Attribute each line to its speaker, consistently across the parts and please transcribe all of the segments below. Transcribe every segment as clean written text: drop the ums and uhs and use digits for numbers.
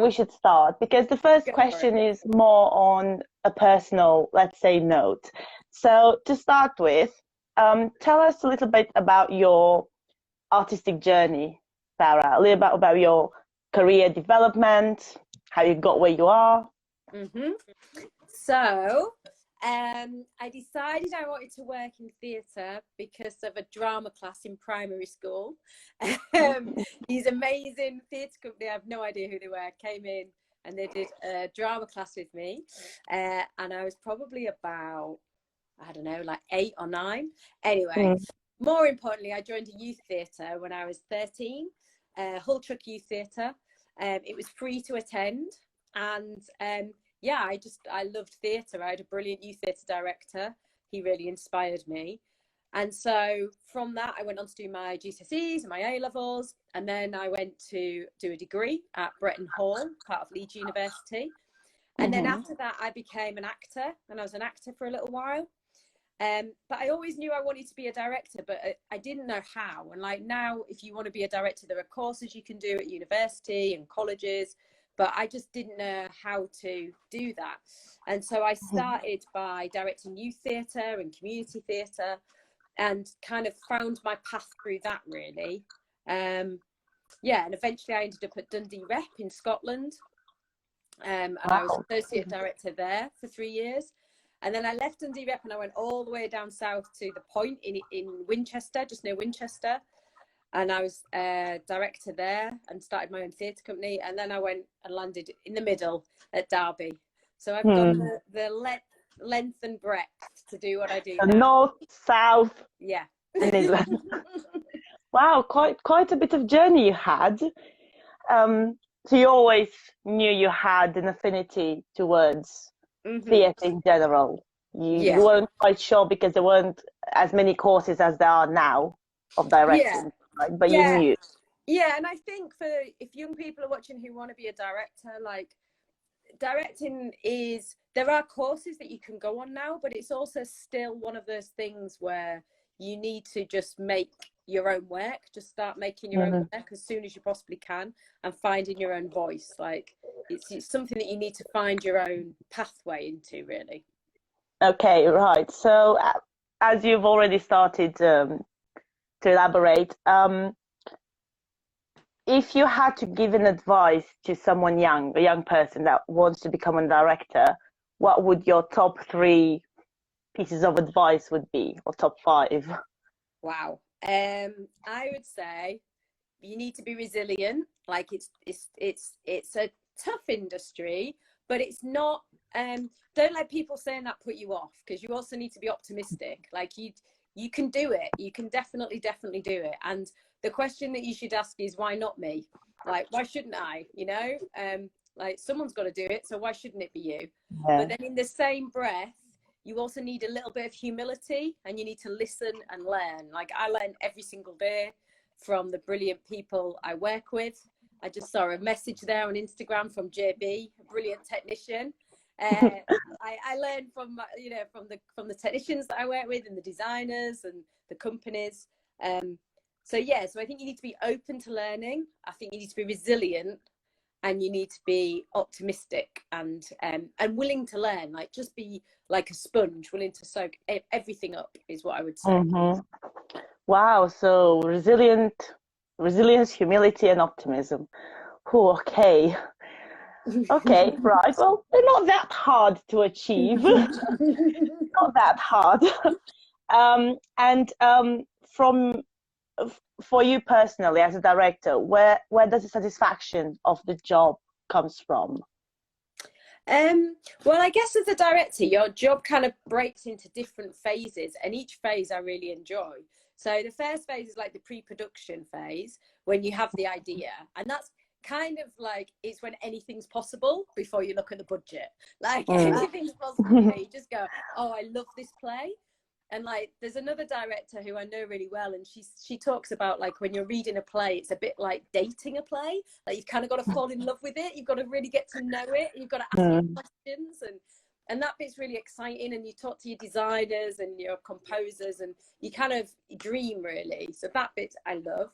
Speaker 1: we should start because the first
Speaker 2: Go for
Speaker 1: question
Speaker 2: it.
Speaker 1: is more on a personal, let's say, note. So to start with, tell us a little bit about your artistic journey, Sarah. A little bit about your career development, how you got where you are.
Speaker 2: hmm So, I decided I wanted to work in theatre because of a drama class in primary school. Um, these amazing theatre company, I have no idea who they were, came in and they did a drama class with me. And I was probably about, I don't know, like 8 or 9. Anyway,
Speaker 1: Mm.
Speaker 2: more importantly, I joined a youth theatre when I was 13, Hull Truck Youth Theatre. It was free to attend. And yeah, I loved theatre. I had a brilliant youth theatre director. He really inspired me. And so from that, I went on to do my GCSEs and my A levels. And then I went to do a degree at Bretton Hall, part of Leeds University. And then after that, I became an actor, and I was an actor for a little while. But I always knew I wanted to be a director, but I didn't know how. And like now, if you want to be a director, there are courses you can do at university and colleges, but I just didn't know how to do that. And so I started by directing youth theatre and community theatre and kind of found my path through that really. Yeah, and eventually I ended up at Dundee Rep in Scotland. And I was associate director there for 3 years. And then I left Dundee Rep and I went all the way down south to the Point in Winchester, just near Winchester. And I was director there and started my own theatre company. And then I went and landed in the middle at Derby. So I've gone the length and breadth to do what I do now.
Speaker 1: North, south,
Speaker 2: yeah,
Speaker 1: and England. Wow, quite a bit of journey you had. So you always knew you had an affinity towards theatre in general. You weren't quite sure because there weren't as many courses as there are now of directing, right? But you knew.
Speaker 2: Yeah, and I think if young people are watching who want to be a director, like directing there are courses that you can go on now, but it's also still one of those things where you need to just make your own work, just start making your own work as soon as you possibly can and finding your own voice. Like it's something that you need to find your own pathway into, really.
Speaker 1: Okay, right. So as you've already started to elaborate, if you had to give an advice to someone young, a young person that wants to become a director, what would your top 3 pieces of advice would be, or top 5?
Speaker 2: Wow. I would say you need to be resilient. Like it's a tough industry, but it's not. Don't let people saying that put you off, because you also need to be optimistic. Like you can do it. You can definitely do it. And the question that you should ask is, why not me? Like, why shouldn't I? You know, like someone's got to do it, so why shouldn't it be you? But then in the same breath, you also need a little bit of humility, and you need to listen and learn. Like I learn every single day from the brilliant people I work with. I just saw a message there on Instagram from JB, a brilliant technician. I learned from the technicians that I work with and the designers and the companies. So I think you need to be open to learning. I think you need to be resilient, and you need to be optimistic and willing to learn. Like just be like a sponge, willing to soak everything up is what I would say.
Speaker 1: Wow, so resilience, humility, and optimism. Oh, okay. Okay, right. Well, they're not that hard to achieve. Not that hard. For you personally as a director, where does the satisfaction of the job comes from?
Speaker 2: Well, I guess as a director, your job kind of breaks into different phases, and each phase I really enjoy. So the first phase is like the pre-production phase, when you have the idea, and that's kind of like it's when anything's possible before you look at the budget. Like anything's possible, you just go, oh, I love this play. And like there's another director who I know really well, and she talks about like when you're reading a play, it's a bit like dating a play. Like you've kind of got to fall in love with it, you've got to really get to know it, you've got to ask your questions, and that bit's really exciting. And you talk to your designers and your composers, and you kind of dream really. So that bit I love.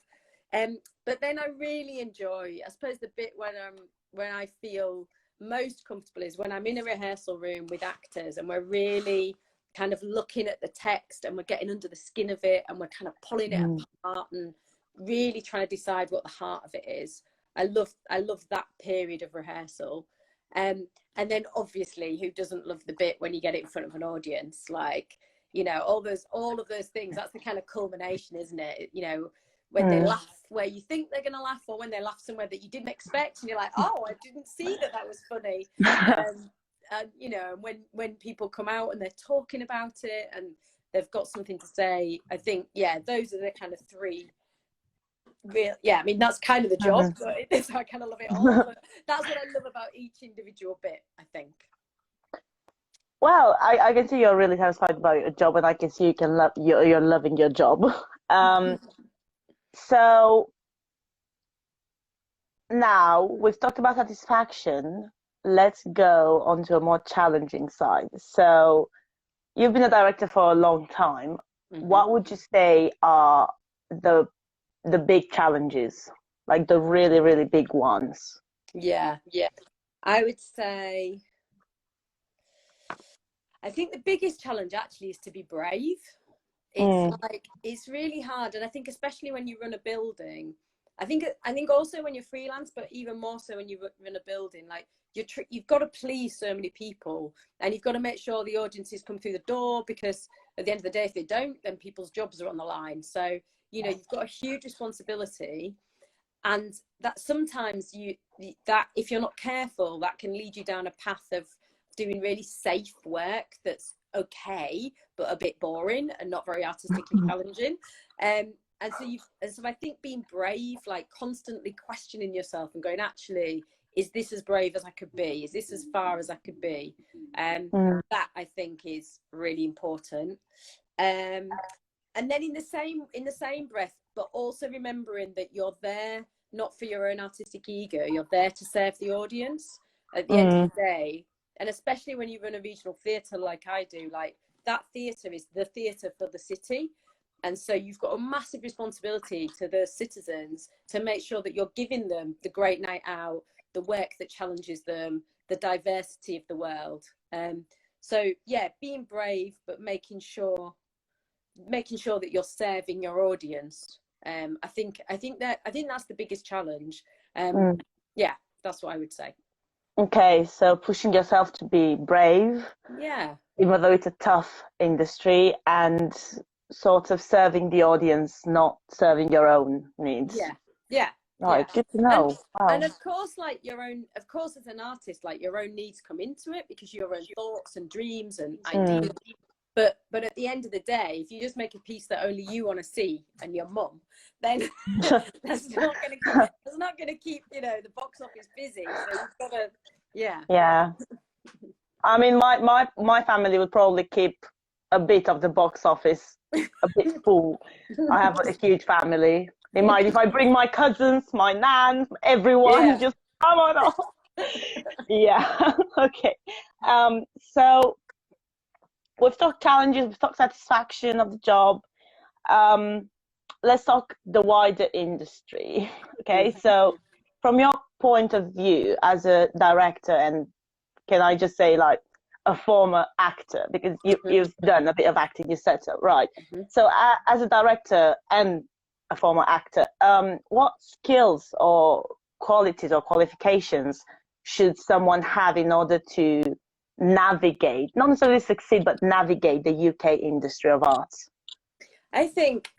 Speaker 2: But then I really enjoy, I suppose, the bit when I feel most comfortable is when I'm in a rehearsal room with actors and we're really kind of looking at the text and we're getting under the skin of it and we're kind of pulling it apart and really trying to decide what the heart of it is. I love that period of rehearsal. And then obviously, who doesn't love the bit when you get it in front of an audience? Like, you know, all of those things, that's the kind of culmination, isn't it? You know, when they laugh where you think they're going to laugh, or when they laugh somewhere that you didn't expect and you're like, oh, I didn't see that was funny. And you know, when people come out and they're talking about it and they've got something to say, I think, yeah, those are the kind of three real, yeah, I mean, that's kind of the job, but I kind of love it all. But that's what I love about each individual bit, I think.
Speaker 1: Well, I can see you're really satisfied about your job, and I can see you're loving your job. So now we've talked about satisfaction. Let's go on to a more challenging side. So you've been a director for a long time. What would you say are the big challenges, like the really, really big ones?
Speaker 2: Yeah. I would say, I think the biggest challenge actually is to be brave. It's like, it's really hard. And I think especially when you run a building, I think also when you're freelance, but even more so when you run a building, like you've got to please so many people, and you've got to make sure the audiences come through the door, because at the end of the day, if they don't, then people's jobs are on the line. So, you know, you've got a huge responsibility, and that sometimes that if you're not careful, that can lead you down a path of doing really safe work that's okay, but a bit boring and not very artistically challenging. And so I think being brave, like constantly questioning yourself and going, actually, is this as brave as I could be? Is this as far as I could be? That I think is really important. And then in the same breath, but also remembering that you're there not for your own artistic ego, you're there to serve the audience at the end of the day. And especially when you run a regional theatre like I do, like that theatre is the theatre for the city. And so you've got a massive responsibility to the citizens to make sure that you're giving them the great night out, the work that challenges them, the diversity of the world. So yeah, being brave, but making sure that you're serving your audience. I think that's the biggest challenge. Yeah, that's what I would say.
Speaker 1: Okay, so pushing yourself to be brave, even though it's a tough industry, and sort of serving the audience, not serving your own needs. Right, good to know.
Speaker 2: And of course, like of course, as an artist, like your own needs come into it, because your own thoughts and dreams and ideas. But at the end of the day, if you just make a piece that only you want to see and your mum, then that's not going to keep, you know, the box office busy. So you've got to,
Speaker 1: yeah. I mean, my family would probably keep a bit of the box office a bit full. I have a huge family. They might, if I bring my cousins, my nan, everyone, just come on off. Okay. So we've talked challenges, we've talked satisfaction of the job. Let's talk the wider industry. Okay, so from your point of view as a director, and can I just say like a former actor, because you've done a bit of acting yourself, right? So as a director and a former actor, what skills or qualities or qualifications should someone have in order to navigate, not necessarily succeed, but navigate the UK industry of arts?
Speaker 2: I think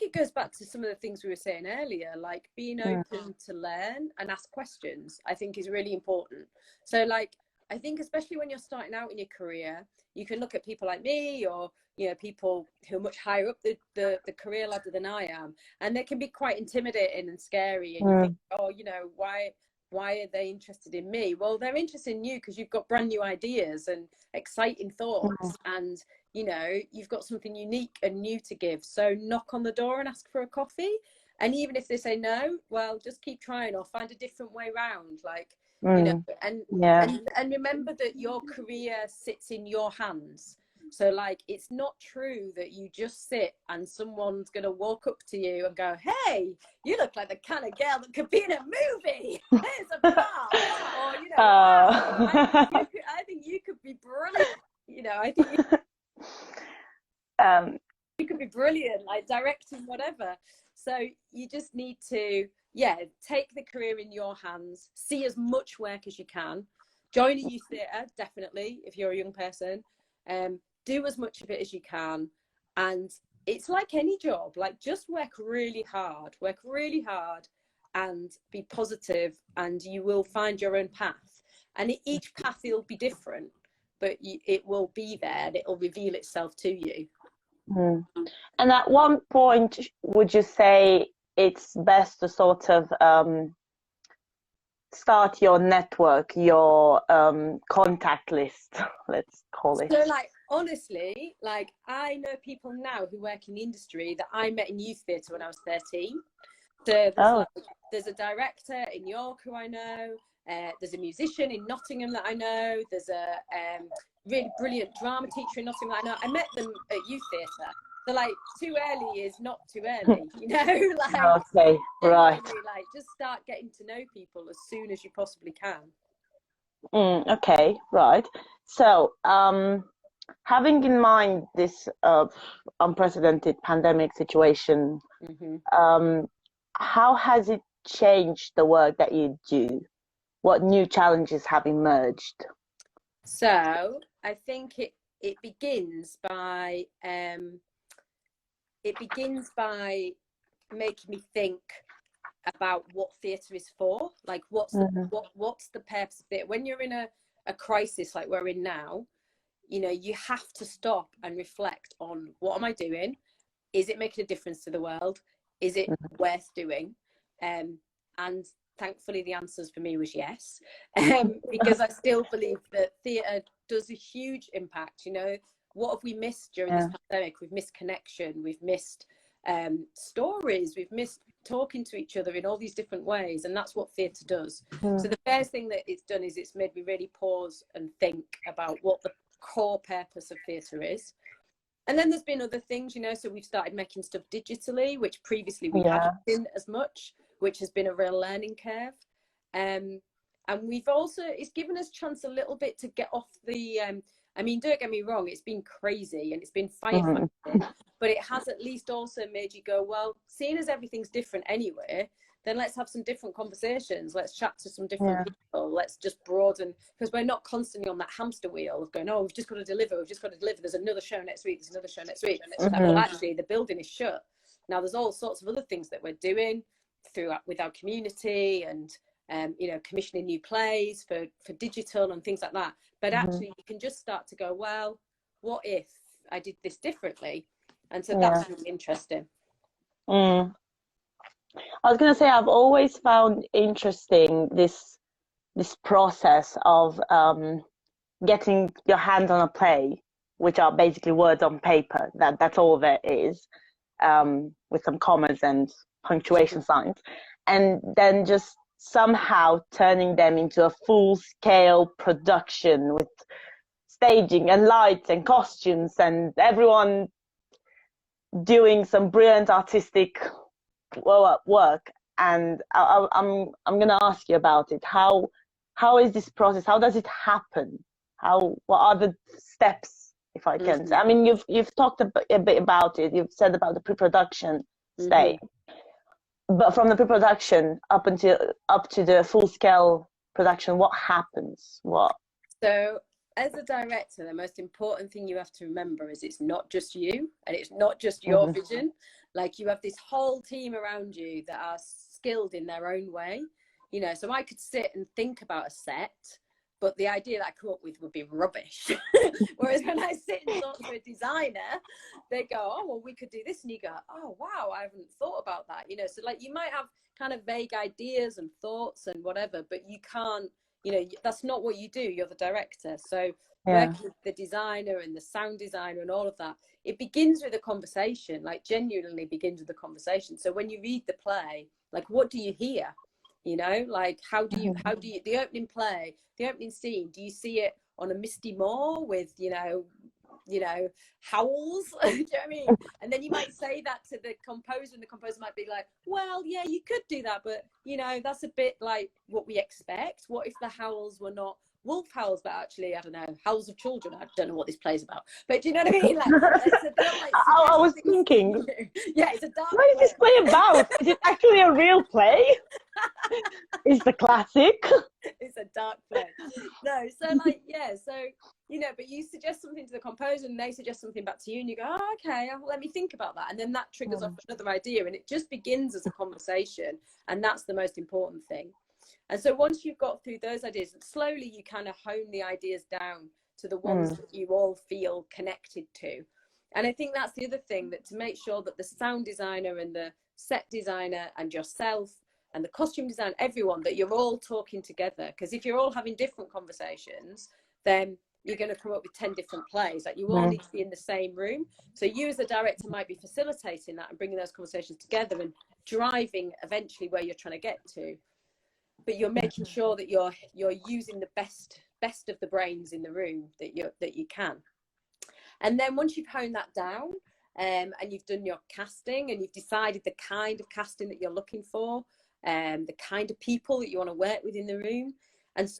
Speaker 2: it goes back to some of the things we were saying earlier, like being open to learn and ask questions, I think is really important. So like, I think especially when you're starting out in your career, you can look at people like me, or, you know, people who are much higher up the career ladder than I am, and they can be quite intimidating and scary. And you think, oh, you know, why are they interested in me? Well, they're interested in you because you've got brand new ideas and exciting thoughts, and you know, you've got something unique and new to give. So knock on the door and ask for a coffee. And even if they say no, well, just keep trying or find a different way round. Like, you know, and remember that your career sits in your hands. So like, it's not true that you just sit and someone's going to walk up to you and go, hey, you look like the kind of girl that could be in a movie. Here's a part. Or, you know, wow, I think you could be brilliant. You know, I think you could be brilliant, like directing, whatever. So you just need to, take the career in your hands, see as much work as you can, join a youth theatre, definitely, if you're a young person, do as much of it as you can. And it's like any job, like just work really hard and be positive, and you will find your own path. And each path will be different, but it will be there and it'll reveal itself to you.
Speaker 1: And at one point, would you say it's best to sort of start your network, your contact list, let's call it?
Speaker 2: So like, honestly, like I know people now who work in the industry that I met in youth theatre when I was 13. So there's a director in York who I know, there's a musician in Nottingham that I know, there's a really brilliant drama teacher in Nottingham that I know. I met them at youth theatre. So like, too early is not too early, you know. Like,
Speaker 1: okay, right.
Speaker 2: Like, just start getting to know people as soon as you possibly can.
Speaker 1: Okay, right. So, having in mind this unprecedented pandemic situation, how has it changed the work that you do? What new challenges have emerged?
Speaker 2: So I think it begins by making me think about what theatre is for. Like, what's the purpose of it? When you're in a crisis like we're in now, you know, you have to stop and reflect on, what am I doing? Is it making a difference to the world? Is it worth doing? And thankfully the answers for me was yes, because I still believe that theatre does a huge impact. You know, what have we missed during this pandemic? We've missed connection, we've missed stories, we've missed talking to each other in all these different ways, and that's what theatre does. So the first thing that it's done is it's made me really pause and think about what the core purpose of theatre is. And then there's been other things, you know, so we've started making stuff digitally, which previously we haven't been as much, which has been a real learning curve. And we've also, it's given us chance a little bit to get off the, I mean, don't get me wrong, it's been crazy and it's been firefighting, but it has at least also made you go, well, seeing as everything's different anyway, then let's have some different conversations. Let's chat to some different people. Let's just broaden, because we're not constantly on that hamster wheel of going, oh, we've just got to deliver. There's another show next week. There's another show next week. And it's like, well, actually, the building is shut. Now, there's all sorts of other things that we're doing with our community, and you know, commissioning new plays for digital and things like that. But actually, you can just start to go, well, what if I did this differently? And so that's really interesting.
Speaker 1: I was going to say, I've always found interesting this process of getting your hands on a play, which are basically words on paper. That's all there is, with some commas and punctuation signs, and then just somehow turning them into a full-scale production with staging and lights and costumes and everyone doing some brilliant artistic work. And I'm going to ask you about it. How is this process? How does it happen? What are the steps, if I can say? I mean, you've talked a bit about it. You've said about the pre-production stage, but from the pre-production up to the full-scale production, what happens?
Speaker 2: So as a director, the most important thing you have to remember is it's not just you, and it's not just your vision. Like, you have this whole team around you that are skilled in their own way, you know. So I could sit and think about a set, but the idea that I come up with would be rubbish. Whereas when I sit and talk to a designer, they go, oh, well, we could do this. And you go, oh, wow, I haven't thought about that. You know, so like, you might have kind of vague ideas and thoughts and whatever, but you can't, you know, that's not what you do. You're the director. So working with the designer and the sound designer and all of that, it begins with a conversation, like genuinely begins with a conversation. So when you read the play, like, what do you hear? You know, like, how do you, the opening play, the opening scene, do you see it on a misty moor with, you know, you know, howls. Do you know what I mean? And then you might say that to the composer, and the composer might be like, well, yeah, you could do that, but you know, that's a bit like what we expect. What if the howls were not wolf howls, but actually, I don't know, howls of children? I don't know what this play's about, but do you know what I mean? Like, so they'll like
Speaker 1: I was thinking,
Speaker 2: yeah, it's a dark
Speaker 1: what is this play about? Is it actually a real play? It's the classic.
Speaker 2: It's a dark play. No, so like, yeah, so, you know, but you suggest something to the composer and they suggest something back to you, and you go, oh, okay, let me think about that. And then that triggers off another idea, and it just begins as a conversation. And that's the most important thing. And so once you've got through those ideas, slowly you kind of hone the ideas down to the ones that you all feel connected to. And I think that's the other thing, that to make sure that the sound designer and the set designer and yourself and the costume design, everyone, that you're all talking together. Because if you're all having different conversations, then you're going to come up with 10 different plays. Like, you all need to be in the same room. So you as the director might be facilitating that and bringing those conversations together and driving eventually where you're trying to get to. But you're making sure that you're using the best of the brains in the room that you can. And then once you've honed that down, and you've done your casting, and you've decided the kind of casting that you're looking for, the kind of people that you want to work with in the room, and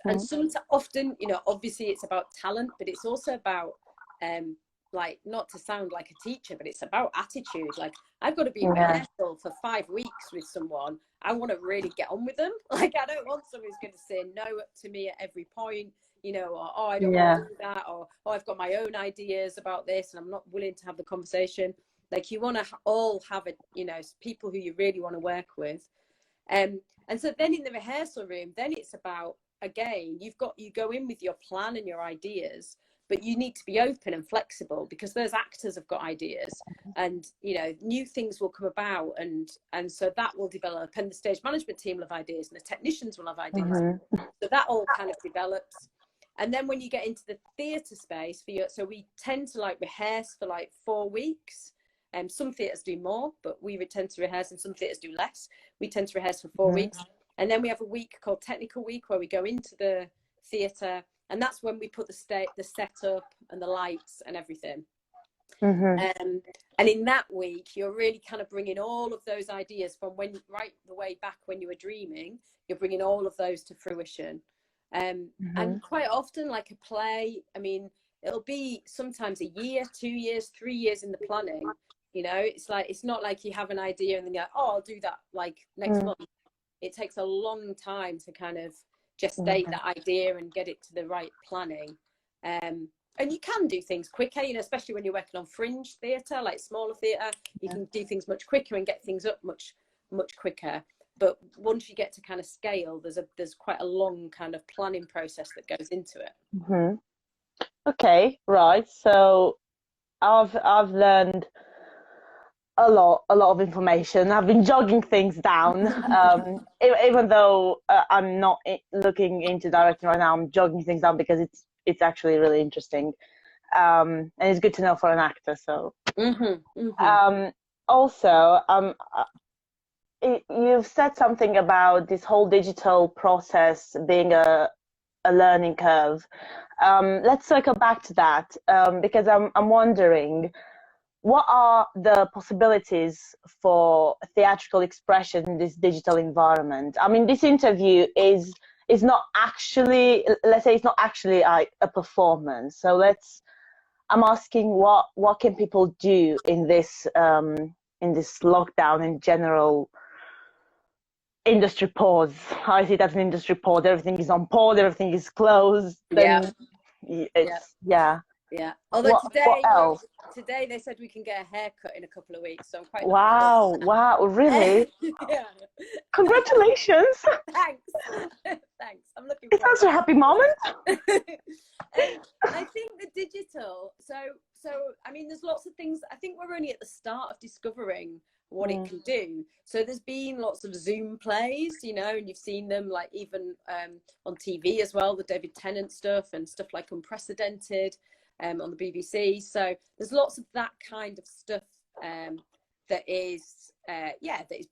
Speaker 2: often, you know, obviously it's about talent, but it's also about like, not to sound like a teacher, but it's about attitude. Like, I've got to be in rehearsal for 5 weeks with someone. I want to really get on with them. Like, I don't want someone who's going to say no to me at every point, you know, or, oh, I don't want to do that, or, oh, I've got my own ideas about this and I'm not willing to have the conversation. Like, you want to all have you know, people who you really want to work with. And so then in the rehearsal room, then it's about, again, you go in with your plan and your ideas, but you need to be open and flexible, because those actors have got ideas, and, you know, new things will come about, and so that will develop, and the stage management team will have ideas, and the technicians will have ideas. So that all kind of develops. And then when you get into the theatre space, so we tend to like rehearse for like 4 weeks. Some theatres do more, but we would tend to rehearse, and some theatres do less. We tend to rehearse for 4 weeks. And then we have a week called Technical Week, where we go into the theatre, and that's when we put the setup and the lights and everything. And in that week, you're really kind of bringing all of those ideas from right the way back when you were dreaming. You're bringing all of those to fruition. And quite often, like a play, I mean, it'll be sometimes a year, 2 years, 3 years in the planning. You know, it's like, it's not like you have an idea and then you're like, oh, I'll do that like next month. It takes a long time to kind of gestate that idea and get it to the right planning. And you can do things quicker, you know, especially when you're working on fringe theatre, like smaller theatre, you can do things much quicker and get things up much quicker. But once you get to kind of scale, there's quite a long kind of planning process that goes into it.
Speaker 1: Okay, right. So I've learned a lot of information. I've been jogging things down. Even though I'm not looking into directing right now, I'm jogging things down because it's actually really interesting, and it's good to know for an actor. So also, you've said something about this whole digital process being a learning curve. Let's circle back to that, because I'm wondering, what are the possibilities for theatrical expression in this digital environment? I mean, this interview is not actually, let's say, it's not actually a performance. So I'm asking, what can people do in this lockdown, in general industry pause? I see it as an industry pause. Everything is on pause. Everything is closed. Then
Speaker 2: Yeah. Although today they said we can get a haircut in a couple of weeks, so I'm quite
Speaker 1: wow, really?
Speaker 2: Yeah.
Speaker 1: Congratulations.
Speaker 2: Thanks. I'm looking
Speaker 1: It sounds a happy moment.
Speaker 2: I think the digital, so I mean, there's lots of things. I think we're only at the start of discovering what it can do. So there's been lots of Zoom plays, you know, and you've seen them like even on TV as well, the David Tennant stuff and stuff like Unprecedented on the BBC. So there's lots of that kind of stuff that is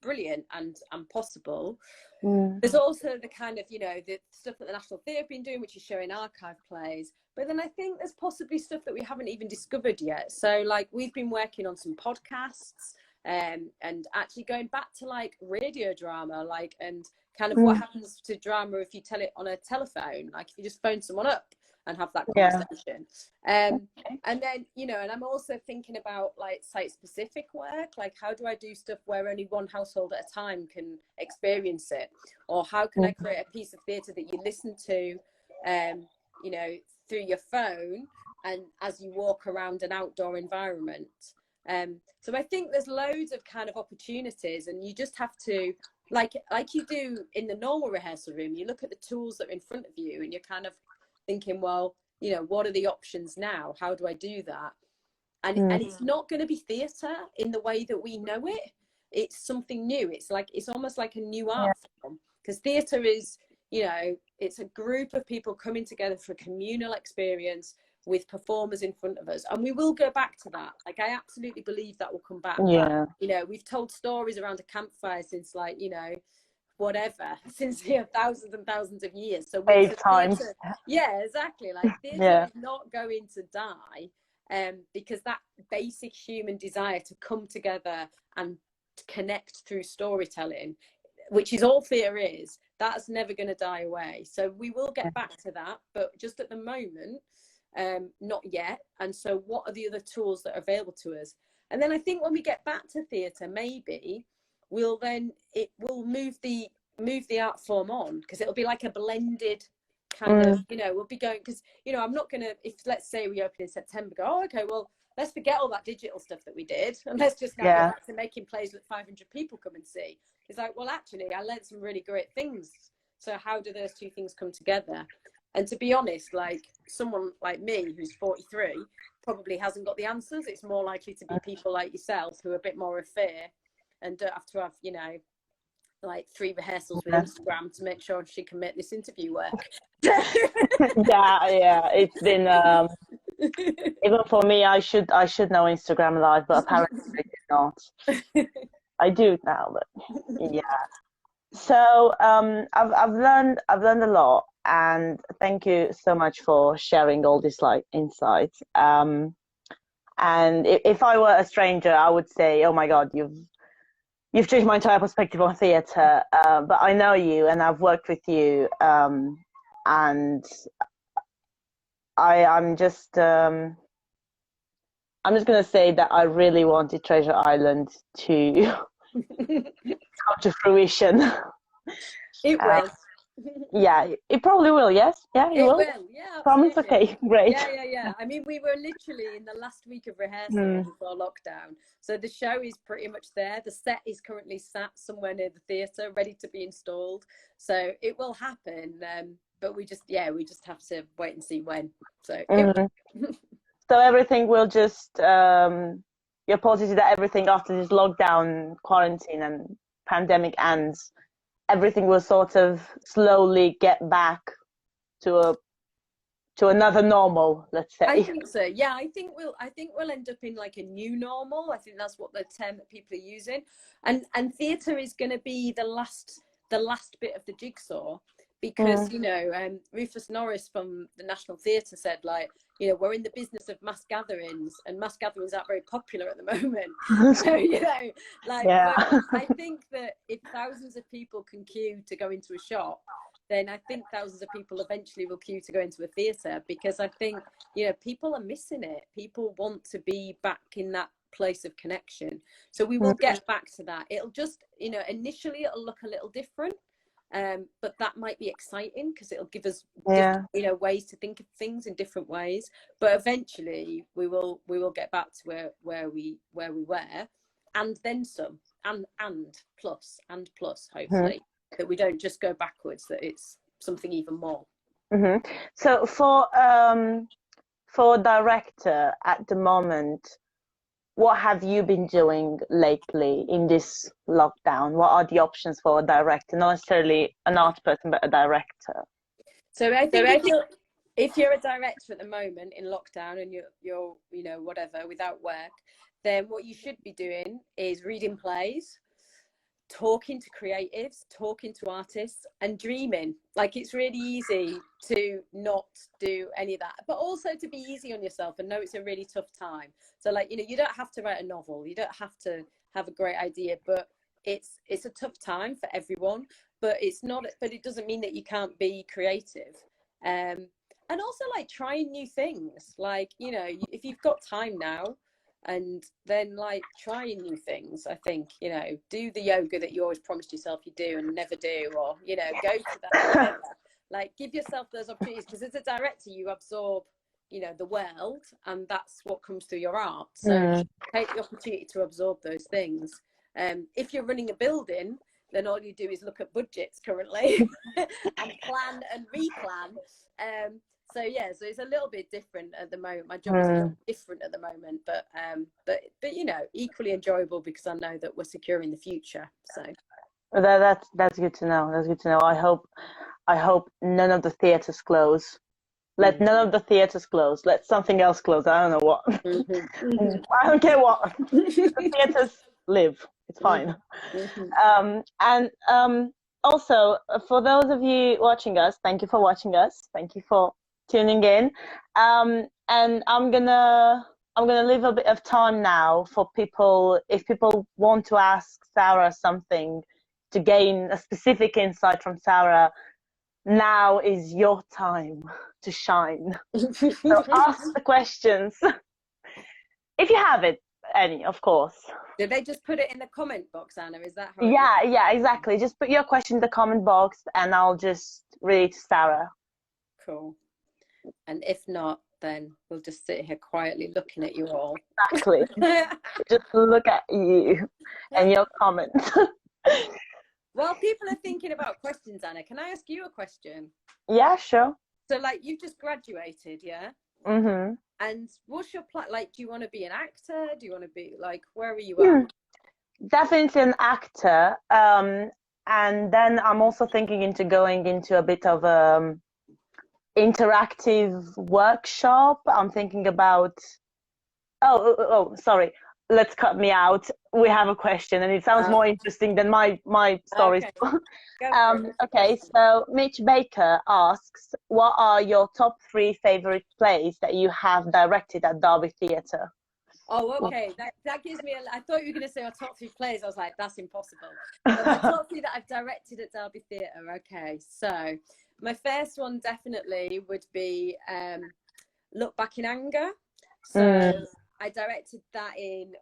Speaker 2: brilliant and possible. There's also the kind of, you know, the stuff that the National Theatre have been doing, which is showing archive plays. But then I think there's possibly stuff that we haven't even discovered yet. So like we've been working on some podcasts, and actually going back to like radio drama, like, and kind of what happens to drama if you tell it on a telephone, like if you just phone someone up and have that conversation. And then, you know, and I'm also thinking about like site specific work, like how do I do stuff where only one household at a time can experience it, or how can I create a piece of theatre that you listen to, you know, through your phone and as you walk around an outdoor environment. So I think there's loads of kind of opportunities, and you just have to, like you do in the normal rehearsal room, you look at the tools that are in front of you and you're kind of thinking, well, you know, what are the options now? How do I do that? And it's not going to be theatre in the way that we know it. It's something new. It's like, it's almost like a new art form, because theatre is, you know, it's a group of people coming together for a communal experience with performers in front of us. And we will go back to that. Like, I absolutely believe that will come back.
Speaker 1: Yeah.
Speaker 2: You know, we've told stories around a campfire since, like, you know, whatever, since, you know, thousands and thousands of years. So
Speaker 1: times.
Speaker 2: Yeah, exactly. Like, theatre is not going to die, because that basic human desire to come together and connect through storytelling, which is all theatre is, that's never going to die away. So we will get back to that, but just at the moment, not yet. And so what are the other tools that are available to us? And then I think when we get back to theatre, maybe it will move the art form on, because it'll be like a blended kind of, you know, we'll be going, because, you know, I'm not gonna, if let's say we open in September, go, oh, okay, well, let's forget all that digital stuff that we did and let's just now get back to making plays that 500 people come and see. It's like, well, actually I learned some really great things, so how do those two things come together? And to be honest, like someone like me who's 43 probably hasn't got the answers. It's more likely to be people like yourself who are a bit more au fait and don't have to have, you know, like 3 rehearsals with Instagram to make sure she can make this interview work.
Speaker 1: It's been even for me, I should know Instagram Live, but apparently I did not. I do now, but yeah. So I've learned a lot, and thank you so much for sharing all this like insights. And if I were a stranger, I would say, oh my God, you've changed my entire perspective on theatre. But I know you, and I've worked with you, and I'm just going to say that I really wanted Treasure Island to come to fruition.
Speaker 2: It will.
Speaker 1: Yeah, it probably will. Yes, yeah, it will.
Speaker 2: Yeah,
Speaker 1: promise. Okay, great.
Speaker 2: Yeah. I mean, we were literally in the last week of rehearsal before lockdown, so the show is pretty much there. The set is currently sat somewhere near the theatre, ready to be installed. So it will happen. But we just have to wait and see when. So
Speaker 1: so everything will just you're positive that everything after this lockdown, quarantine, and pandemic ends, everything will sort of slowly get back to another normal, let's say.
Speaker 2: I think so. Yeah, I think we'll end up in like a new normal. I think that's what the term that people are using. And theatre is going to be the last bit of the jigsaw, because you know, Rufus Norris from the National Theatre said, like, you know, we're in the business of mass gatherings, and mass gatherings aren't very popular at the moment. So, you know, like, I think that if thousands of people can queue to go into a shop, then I think thousands of people eventually will queue to go into a theatre, because I think, you know, people are missing it. People want to be back in that place of connection. So we will get back to that. It'll just, you know, initially it'll look a little different. But that might be exciting, because it'll give us different, you know, ways to think of things in different ways. But eventually we will get back to where we were, and then some, and plus, hopefully, that we don't just go backwards, that it's something even more.
Speaker 1: So for director at the moment, what have you been doing lately in this lockdown? What are the options for a director? Not necessarily an art person, but a director.
Speaker 2: So I think if you're a director at the moment in lockdown and you're you know, whatever, without work, then what you should be doing is reading plays, talking to creatives, talking to artists, and dreaming. Like, it's really easy to not do any of that, but also to be easy on yourself and know it's a really tough time. So, like, you know, you don't have to write a novel, you don't have to have a great idea, but it's a tough time for everyone. But it doesn't mean that you can't be creative. And also, like, trying new things. Like, you know, if you've got time now, and then, like, trying new things. I think, you know, do the yoga that you always promised yourself you do and never do, or, you know, go to that, whatever. Like, give yourself those opportunities, because as a director, you absorb, you know, the world, and that's what comes through your art. So take the opportunity to absorb those things. If you're running a building, then all you do is look at budgets currently and plan and replan. So yeah, so it's a little bit different at the moment. My job is a little different at the moment, but you know, equally enjoyable, because I know that we're securing the future. So
Speaker 1: that's good to know. That's good to know. I hope none of the theatres close. Let none of the theatres close. Let something else close. I don't know what. I don't care what. The theatres live. It's fine. And also, for those of you watching us, thank you for watching us. Thank you for tuning in. And I'm gonna leave a bit of time now for people, if people want to ask Sarah something, to gain a specific insight from Sarah. Now is your time to shine. So ask the questions, if you have any, of course.
Speaker 2: Did they just put it in the comment box, Anna? Is that how?
Speaker 1: Yeah, exactly. Just put your question in the comment box, and I'll just read to Sarah.
Speaker 2: Cool. And if not, then we'll just sit here quietly looking at you all.
Speaker 1: Exactly. Just look at you and your comments.
Speaker 2: While people are thinking about questions, Anna, can I ask you a question?
Speaker 1: Yeah, sure.
Speaker 2: So, like, you've just graduated, yeah? And what's your plan? Like, do you want to be an actor? Do you want to be, like, where are you at?
Speaker 1: Definitely an actor. And then I'm also thinking into going into a bit of interactive workshop. I'm thinking about sorry, let's cut me out. We have a question, and it sounds more interesting than my stories. Okay, so Mitch Baker asks, what are your top 3 favorite plays that you have directed at Derby Theatre?
Speaker 2: Oh, okay. That gives me I thought you were going to say our top 3 plays. I was like, that's impossible. But my top 3 that I've directed at Derby Theatre. Okay, so my first one definitely would be Look Back in Anger. So I directed that in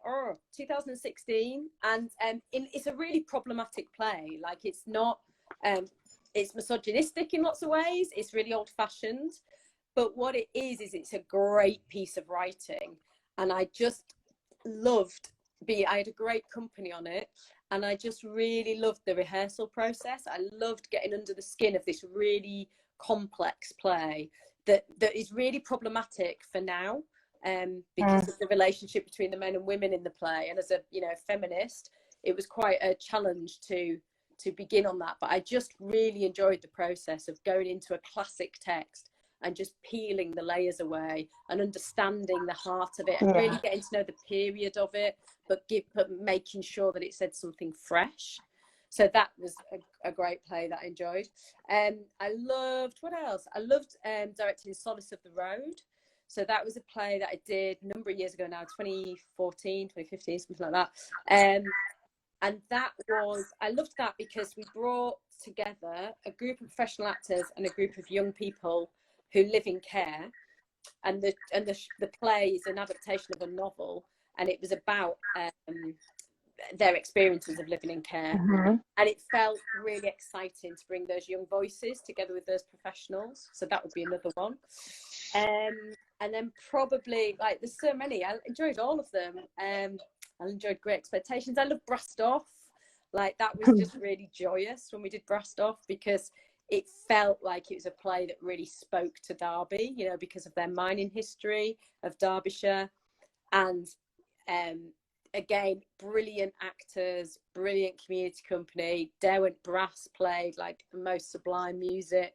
Speaker 2: 2016, and it's a really problematic play. Like, it's not, it's misogynistic in lots of ways. It's really old-fashioned, but what it is it's a great piece of writing, and I just loved I had a great company on it, and I just really loved the rehearsal process. I loved getting under the skin of this really complex play that is really problematic for now. Because of the relationship between the men and women in the play, and as a, you know, feminist, it was quite a challenge to begin on that. But I just really enjoyed the process of going into a classic text and just peeling the layers away and understanding the heart of it, and really getting to know the period of it, but making sure that it said something fresh. So that was a great play that I enjoyed. I loved, what else? I loved directing Solace of the Road. So that was a play that I did a number of years ago now, 2014, 2015, something like that. And that was, I loved that because we brought together a group of professional actors and a group of young people who live in care. And the play is an adaptation of a novel, and it was about their experiences of living in care. And it felt really exciting to bring those young voices together with those professionals. So that would be another one. And then probably, like, there's so many. I enjoyed all of them. I enjoyed Great Expectations. I love Brassed Off. Like, that was just really joyous when we did Brassed Off, because it felt like it was a play that really spoke to Derby, you know, because of their mining history of Derbyshire. And again, brilliant actors, brilliant community company. Derwent Brass played, like, the most sublime music.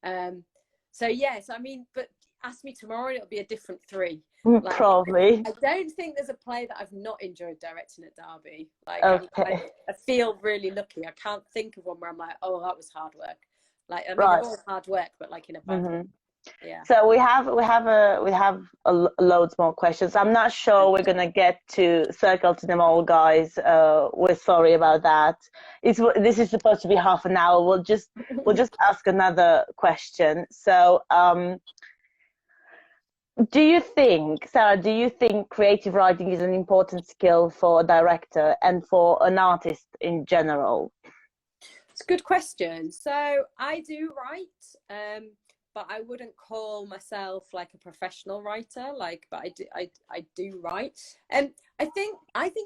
Speaker 2: So yes, I mean, but ask me tomorrow, it'll be a different 3. Like,
Speaker 1: Probably.
Speaker 2: I don't think there's a play that I've not enjoyed directing at Derby. Like,
Speaker 1: Okay.
Speaker 2: I feel really lucky. I can't think of one where I'm like, oh, that was hard work. Like, I mean,
Speaker 1: Right.
Speaker 2: they're all hard work, but like in a bad way. Yeah.
Speaker 1: So loads more questions. I'm not sure we're gonna get to circle to them all, guys. We're sorry about that. This is supposed to be half an hour. We'll just ask another question. So, Sarah, do you think creative writing is an important skill for a director and for an artist in general?
Speaker 2: It's a good question. So I do write, but I wouldn't call myself like a professional writer. Like, but I do write. And I think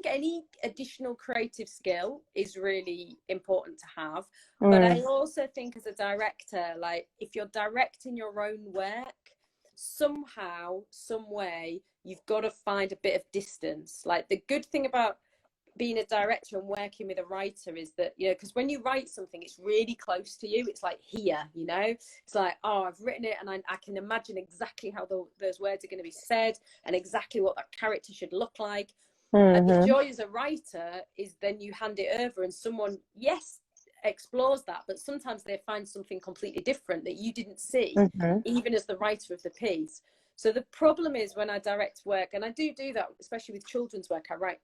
Speaker 2: any additional creative skill is really important to have. But I also think as a director, like if you're directing your own work, somehow, some way, you've got to find a bit of distance. Like the good thing about being a director and working with a writer is that, you know, because when you write something, it's really close to you. It's like here, you know, it's like, oh, I've written it and I can imagine exactly how those words are going to be said and exactly what that character should look like. And the joy as a writer is then you hand it over and someone, yes, explores that, but sometimes they find something completely different that you didn't see, even as the writer of the piece. So the problem is when I direct work, and I do that, especially with children's work, I write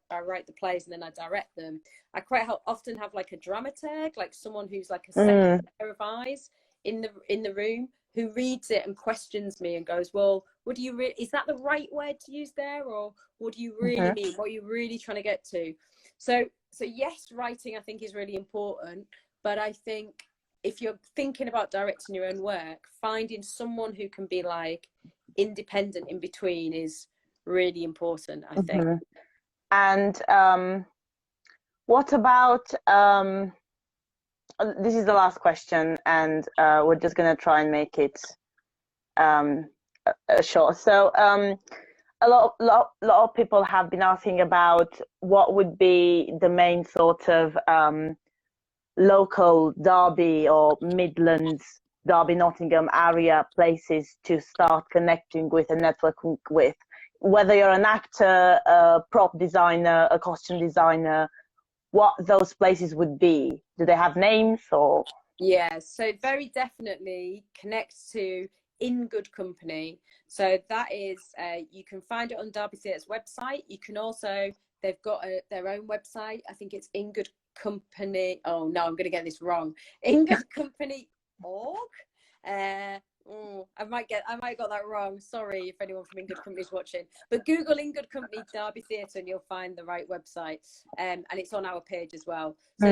Speaker 2: the plays and then I direct them. I quite often have like a dramaturg, like someone who's like a second pair of eyes in the room who reads it and questions me and goes, well, what do you is that the right word to use there, or what do you really mean? What are you really trying to get to? So yes, writing I think is really important, but I think if you're thinking about directing your own work, finding someone who can be like independent in between is really important, I think.
Speaker 1: And what about this is the last question, and we're just gonna try and make it short. So a lot of people have been asking about what would be the main sort of local Derby or Midlands, Derby, Nottingham area places to start connecting with and networking with, whether you're an actor, a prop designer, a costume designer, what those places would be. Do they have names or?
Speaker 2: Yeah, so very definitely connect to In Good Company. So that is, you can find it on Derby Theatre's website. You can also, they've got their own website. I think it's In Good Company. Oh no, I'm going to get this wrong. In Good Company.org. I might got that wrong. Sorry if anyone from In Good Company is watching. But Google In Good Company Derby Theatre and you'll find the right website. And it's on our page as well. So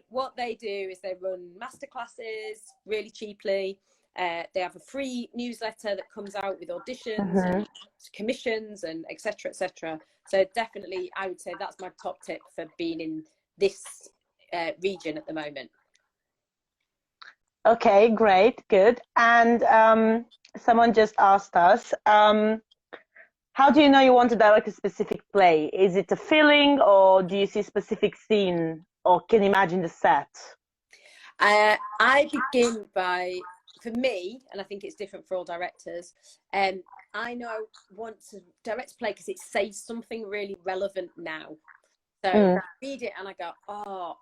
Speaker 2: what they do is they run masterclasses really cheaply. They have a free newsletter that comes out with auditions and commissions and etc. etc. So definitely, I would say that's my top tip for being in this region at the moment.
Speaker 1: Okay, great, good. And someone just asked us, how do you know you want to direct a specific play? Is it a feeling, or do you see a specific scene, or can you imagine the set?
Speaker 2: I begin by, for me, and I think it's different for all directors, I know I want to direct a play because it says something really relevant now. So I read it and I go, oh,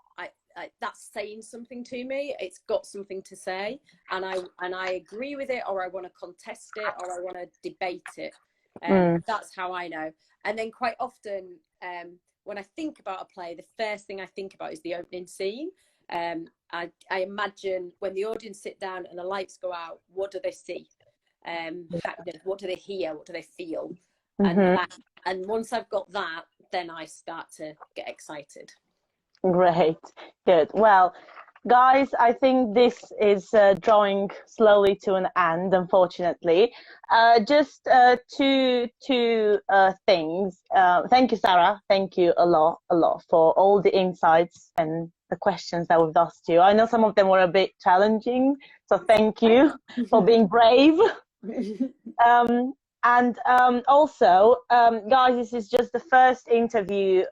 Speaker 2: that's saying something to me. It's got something to say, and I agree with it, or I want to contest it, or I want to debate it. That's how I know. And then quite often, when I think about a play, the first thing I think about is the opening scene. I imagine when the audience sit down and the lights go out, what do they see? What do they hear? What do they feel? And once I've got that, then I start to get excited.
Speaker 1: Great, good. Well, guys, I think this is drawing slowly to an end, unfortunately. Just two things. Thank you, Sarah. Thank you a lot for all the insights and the questions that we've asked you. I know some of them were a bit challenging, so thank you for being brave. Also, guys, this is just the first interview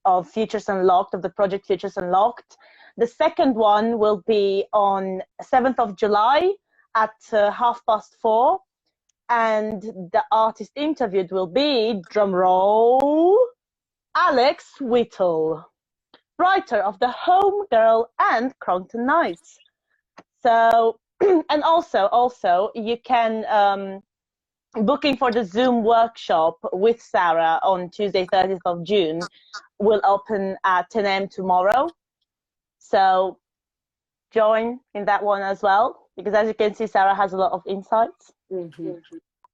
Speaker 1: of Futures Unlocked, of the project Futures Unlocked. The second one will be on 7th of July at 4:30. And the artist interviewed will be, drumroll, Alex Whittle, writer of The Home Girl and Crompton Nights. So, and also you can, booking for the Zoom workshop with Sarah on Tuesday, 30th of June will open at 10 a.m. tomorrow. So join in that one as well, because as you can see, Sarah has a lot of insights.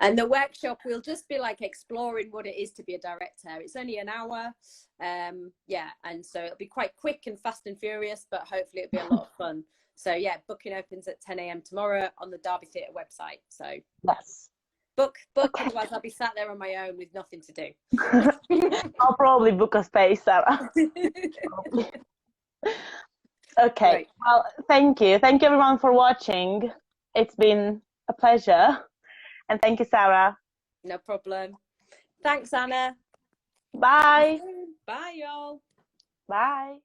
Speaker 2: And the workshop will just be like exploring what it is to be a director. It's only an hour. Yeah, and so it'll be quite quick and fast and furious, but hopefully it'll be a lot of fun. So yeah, booking opens at 10 a.m. tomorrow on the Derby Theatre website. So
Speaker 1: yes,
Speaker 2: book, okay. Otherwise I'll be sat there on my own with nothing to do.
Speaker 1: I'll probably book a space, Sarah. Okay, right. Well, thank you everyone for watching. It's been a pleasure, and thank you, Sarah.
Speaker 2: No problem. Thanks, Anna.
Speaker 1: Bye.
Speaker 2: Bye, y'all.
Speaker 1: Bye.